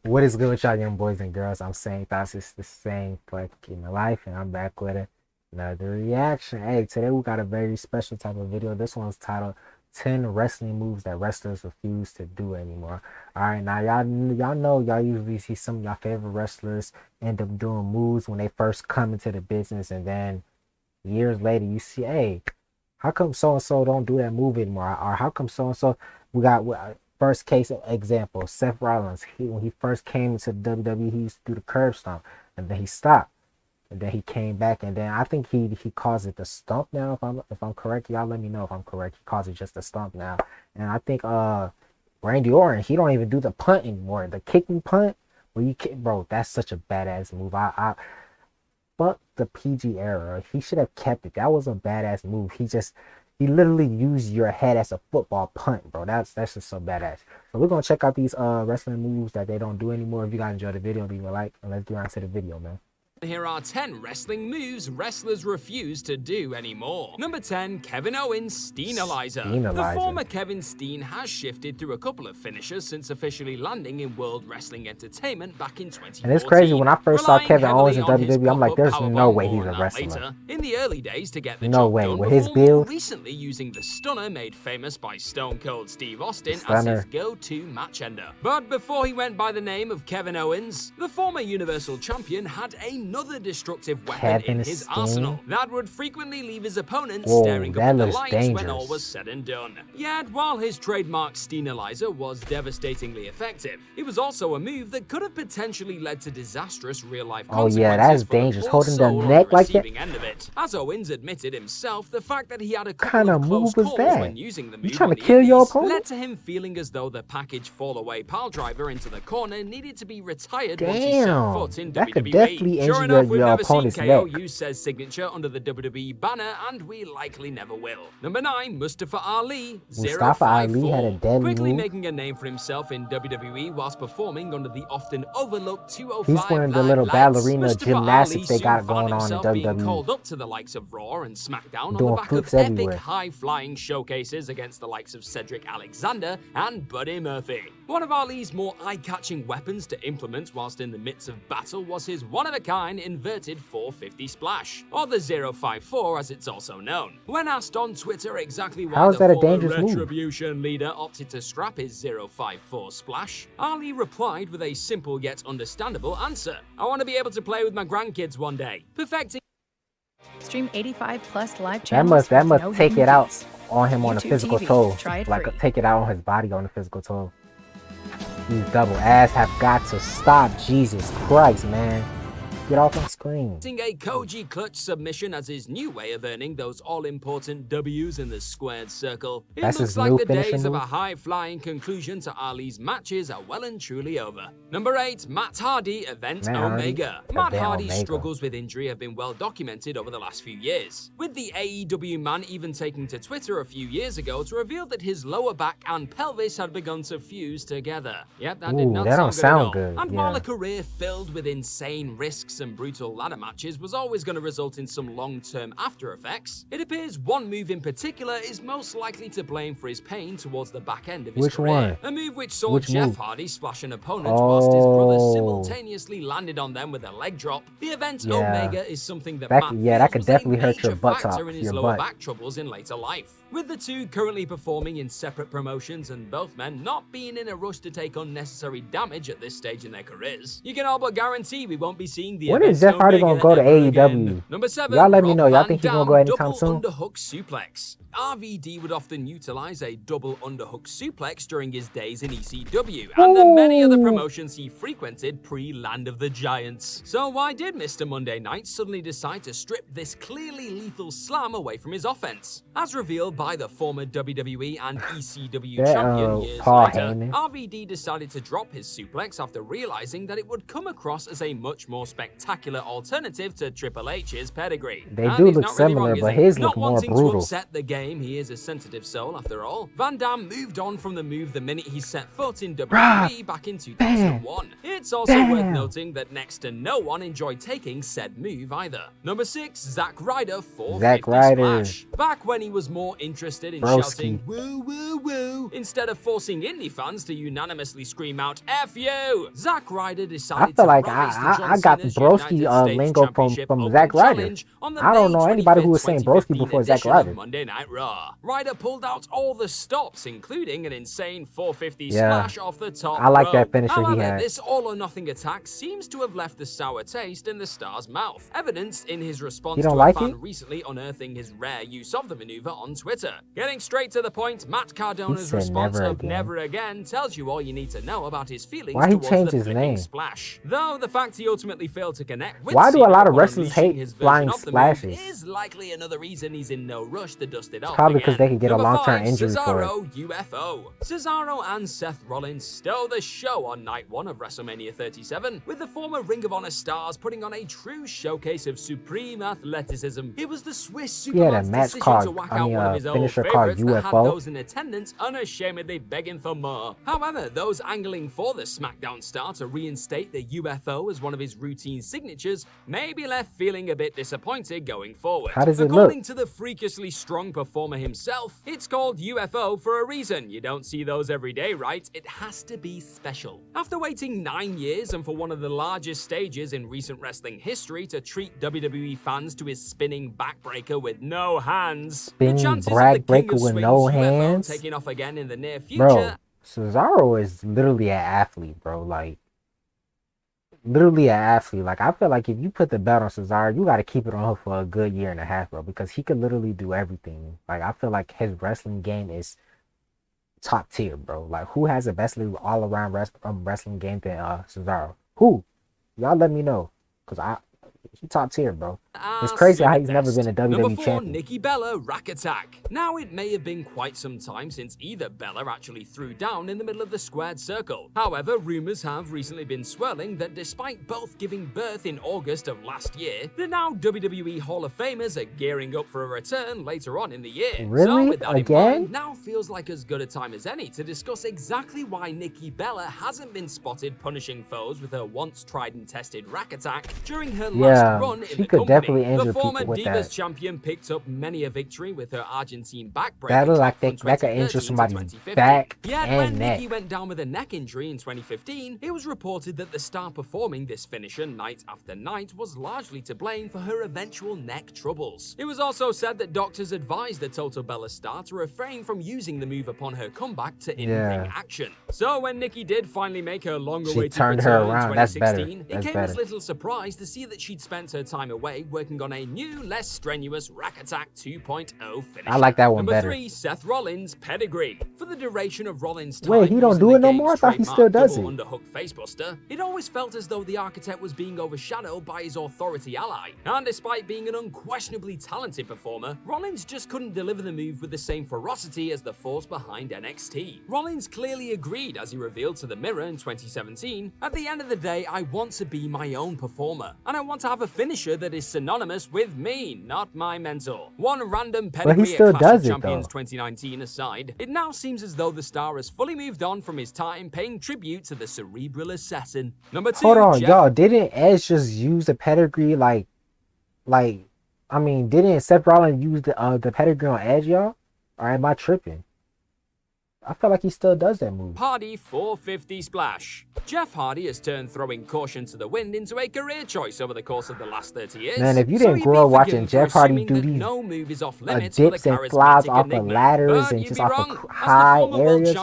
What is good with y'all young boys and girls? I'm saying thoughts is the same fucking life, and I'm back with another reaction. Hey, today we got a very special type of video. This one's titled 10 wrestling moves that wrestlers refuse to do anymore. Alright, now y'all know y'all usually see some of y'all favorite wrestlers end up doing moves when they first come into the business, and then years later you see, hey, how come so and so don't do that move anymore? Or how come so and so we got first case example, Seth Rollins. When he first came into the WWE, he used to do the curb stomp, and then he stopped, and then he came back, and then I think he calls it the stomp now. If I'm correct, y'all let me know if I'm correct. He calls it just the stomp now, and I think Randy Orton, he don't even do the punt anymore. The kicking punt where you kick, bro, that's such a badass move. I fuck the PG era. He should have kept it. That was a badass move. He literally used your head as a football punt, bro. That's just so badass. So we're gonna check out these wrestling moves that they don't do anymore. If you guys enjoyed the video, leave a like, and let's get on to the video, man. Here are 10 wrestling moves wrestlers refuse to do anymore. Number 10, Kevin Owens' Steenalizer. The former Kevin Steen has shifted through a couple of finishers since officially landing in World Wrestling Entertainment back in 2014. And it's crazy, when I first saw Kevin Owens in WWE, I'm like, there's no way he's a wrestler. In the early days to get the no job way. done, With his before more build, recently using the stunner made famous by Stone Cold Steve Austin as his go-to match ender. But before he went by the name of Kevin Owens, the former Universal Champion had another destructive weapon in his arsenal that would frequently leave his opponents staring up at the lights when all was said and done. Yet, while his trademark Steenalizer was devastatingly effective, it was also a move that could have potentially led to disastrous real-life consequences. Oh yeah, that's dangerous. Holding the neck like that. End of it. As Owens admitted himself, the fact that he had a couple kind of close calls when using the move you trying to kill your opponent led to him feeling as though the package fall-away pile driver into the corner needed to be retired once he set foot in that WWE. Could definitely Sure enough, we've never seen KO neck. use SETH's signature under the WWE banner, and we likely never will. Number 9, Mustafa Ali, Mustafa Ali had a deadly quickly move. making a name for himself in WWE whilst performing under the often overlooked 205 He's wearing the little ballerina gymnastics they got going on in WWE. Being called up to the likes of Raw and SmackDown on the back of epic high-flying showcases against the likes of Cedric Alexander and Buddy Murphy. One of Ali's more eye-catching weapons to implement whilst in the midst of battle was his one-of-a-kind inverted 450 splash, or the 054 as it's also known. When asked on Twitter exactly why the former Retribution leader opted to scrap his 054 splash, Ali replied with a simple yet understandable answer: "I want to be able to play with my grandkids one day." Perfecting. Stream 85+ live channels. That must take it out on him on the physical toll. Like take it out on his body on the physical toll. These double ass have got to stop. Jesus Christ, man. Get off my screen. A Koji clutch submission as his new way of earning those all-important W's in the squared circle. It looks like the days of a high-flying conclusion to Ali's matches are well and truly over. Number 8, Matt Hardy, Event Omega. Matt Hardy's struggles with injury have been well documented over the last few years, with the AEW man even taking to Twitter a few years ago to reveal that his lower back and pelvis had begun to fuse together. Yep, that did not sound good at all. And while a career filled with insane risks and brutal ladder matches was always going to result in some long-term after effects, it appears one move in particular is most likely to blame for his pain towards the back end of his career. A move which saw Jeff Hardy splash an opponent whilst his brother simultaneously landed on them with a leg drop. The Event Omega is something that Matt that could definitely hurt your butt factor in his lower back troubles in later life. With the two currently performing in separate promotions and both men not being in a rush to take unnecessary damage at this stage in their careers, you can all but guarantee we won't be seeing the When is Jeff Hardy gonna go to AEW? Number 7, y'all let me know. Y'all think he's gonna go anytime soon? Underhook suplex. RVD would often utilize a double underhook suplex during his days in ECW and the many other promotions he frequented pre-Land of the Giants. So why did Mr. Monday Night suddenly decide to strip this clearly lethal slam away from his offense? As revealed by the former WWE and ECW champion years later, RVD decided to drop his suplex after realizing that it would come across as a much more spectacular alternative to Triple H's pedigree. They do look similar, but his look more brutal. To upset the game shame he is a sensitive soul after all. Van Damme moved on from the move the minute he set foot in WWE back in 2001. It's also worth noting that next to no one enjoyed taking said move either. Number 6, ZACK RYDER 450 Splash. Back when he was more interested in shouting woo woo woo instead of forcing indie fans to unanimously scream out F you, ZACK RYDER decided I got the broski lingo from ZACK RYDER. I don't know anybody who was saying broski before ZACK RYDER. Monday Night Raw. Ryder pulled out all the stops, including an insane 450 splash off the top. I like that finisher However, he had. this all-or-nothing attack seems to have left a sour taste in the star's mouth, evidenced in his response to a fan recently unearthing his rare use of the maneuver on Twitter. Getting straight to the point, Matt Cardona's response of never again tells you all you need to know about his feelings towards the flipping splash. Though the fact he ultimately failed to connect with why do a lot of wrestlers hate flying splashes? Is likely another reason he's in no rush to dust it off. Probably because they could get a long-term injury for it. UFO. Cesaro and Seth Rollins stole the show on night 1 of WrestleMania 37, with the former Ring of Honor stars putting on a true showcase of supreme athleticism. It was the Swiss Superman's decision to whack out one of his old favorites that had those in attendance unashamedly begging for more. However, those angling for the SmackDown star to reinstate the UFO as one of his routine signatures may be left feeling a bit disappointed going forward. How does it According look? to the freakishly strong performer himself, it's called UFO for a reason. You don't see those every day, right? It has to be special. After waiting 9 years and for one of the largest stages in recent wrestling history to treat WWE fans to his spinning backbreaker with no hands, the chances of the King of Swings UFO taking off again in the near future. Bro, Cesaro is literally an athlete, bro. Like, literally an athlete. Like, I feel like if you put the belt on Cesaro, you got to keep it on her for a good year and a half, bro, because he could literally do everything. Like, I feel like his wrestling game is top tier, bro. Like, who has a best all-around wrestling game than Cesaro? Who? Y'all let me know, because he top tier, bro. It's crazy how he's never been a WWE Number 4, champion. Nikki Bella, Rack Attack. Now, it may have been quite some time since either Bella actually threw down in the middle of the squared circle. However, rumors have recently been swirling that despite both giving birth in August of last year, the now WWE Hall of Famers are gearing up for a return later on in the year. Really? So with that Again? in mind, now feels like as good a time as any to discuss exactly why Nikki Bella hasn't been spotted punishing foes with her once tried and tested Rack Attack during her last run in the company. Definitely the former people with Divas that. champion picked up many a victory with her Argentine backbreaker. That look like that could injure somebody's back Yet and when neck. Nikki went down with a neck injury in 2015, it was reported that the star performing this finisher night after night was largely to blame for her eventual neck troubles. It was also said that doctors advised the Total Bella star to refrain from using the move upon her comeback to in-ring action. So when Nikki did finally make her long-awaited return in 2016, it came as little surprise to see that she'd spent her time away working on a new, less strenuous Rack Attack 2.0 finisher. I like that one Number better. 3, Seth Rollins, Pedigree. For the duration of Rollins' time, Wait, he don't do it no more? I thought he still does it. Underhook facebuster, it always felt as though the architect was being overshadowed by his authority ally. And despite being an unquestionably talented performer, Rollins just couldn't deliver the move with the same ferocity as the force behind NXT. Rollins clearly agreed as he revealed to the Mirror in 2017, "At the end of the day, I want to be my own performer, and I want to have a finisher that is synonymous with me, not my mentor." One random pedigree at Clash of Champions 2019 aside, it now seems as though the star has fully moved on from his time paying tribute to the cerebral assassin. Number 2, hold on, y'all. Didn't Edge just use the pedigree I mean, didn't Seth Rollins use the pedigree on Edge, y'all? Or am I tripping? I feel like he still does that move. Hardy 450 Splash. Jeff Hardy has turned throwing caution to the wind into a career choice over the course of the last 30 years. Man, if you didn't grow up watching Jeff Hardy do these dips and flies off of ladders and just off of high areas,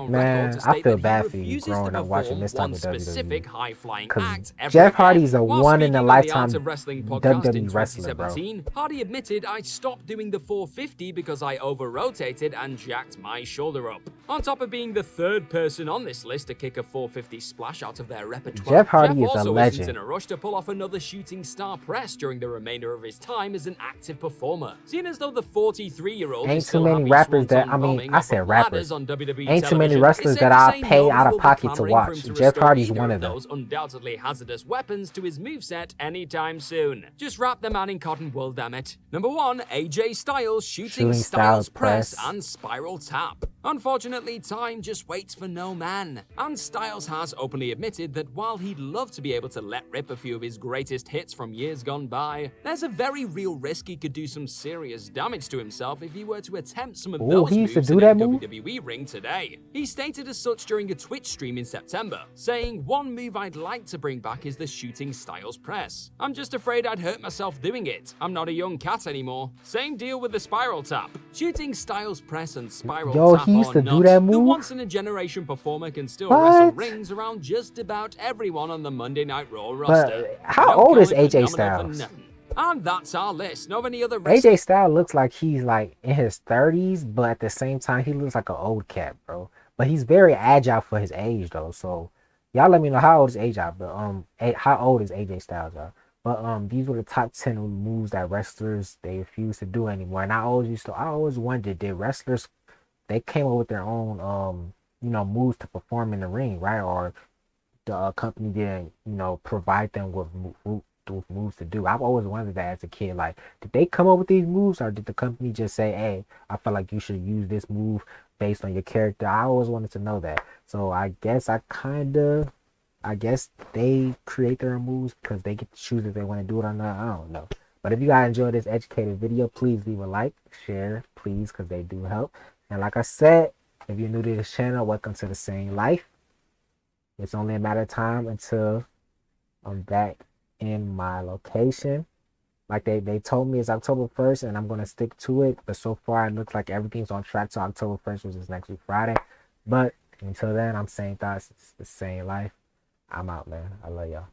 man, I feel bad for you growing up watching this type of WWE. Because Jeff Hardy's a one-in-a-lifetime WWE wrestler, bro. Hardy admitted, "I stopped doing the 450 because I over-rotated and jacked my shoulder shoulder up. On top of being the third person on this list to kick a 450 splash out of their repertoire, Jeff Hardy is a also legend. isn't in a rush to pull off another shooting star press during the remainder of his time as an active performer. Seeing as though the 43-year-old Ain't is too still many happy rappers that, swanton I mean, bombing I off said of rappers. ladders on WWE Ain't too many television, wrestlers it's that safe to I say pay nobody out of will be pocket to clamoring for watch. him to Jeff restore Hardy's either one of of them. those undoubtedly hazardous weapons to his moveset anytime soon. Just wrap the man in cotton wool, damn it. Number 1, AJ Styles shooting Styles press and spiral tap. Unfortunately, time just waits for no man. And Styles has openly admitted that while he'd love to be able to let rip a few of his greatest hits from years gone by, there's a very real risk he could do some serious damage to himself if he were to attempt some of those he used to moves do in a that move? WWE ring today. He stated as such during a Twitch stream in September, saying, "One move I'd like to bring back is the shooting Styles press. I'm just afraid I'd hurt myself doing it. I'm not a young cat anymore." Same deal with the spiral tap. Shooting Styles press and spiral tap he used or to not, do that the move? once-in-a-generation performer can still What? wrestle rings around just about everyone on the Monday Night Raw roster. But how old is AJ Styles? Styles? And that's our list. Know of any other AJ Styles looks like he's like in his 30s, but at the same time, he looks like an old cat, bro. But he's very agile for his age, though. So y'all let me know how old is AJ, but how old is AJ Styles, y'all? But these were the top 10 moves that wrestlers they refuse to do anymore. And I always wondered, did wrestlers they came up with their own moves to perform in the ring, right? Or the company didn't provide them with moves to do. I've always wondered that as a kid. Like, did they come up with these moves, or did the company just say, "Hey, I feel like you should use this move based on your character"? I always wanted to know that. So I guess they create their own moves because they get to choose if they want to do it or not. I don't know. But if you guys enjoyed this educated video, please leave a like, share, please, because they do help. And like I said, if you're new to this channel, welcome to the SaneLife. It's only a matter of time until I'm back in my location. Like they told me it's October 1st, and I'm going to stick to it. But so far, it looks like everything's on track to October 1st, which is next week, Friday. But until then, I'm saying thoughts. It's the SaneLife. I'm out, man. I love y'all.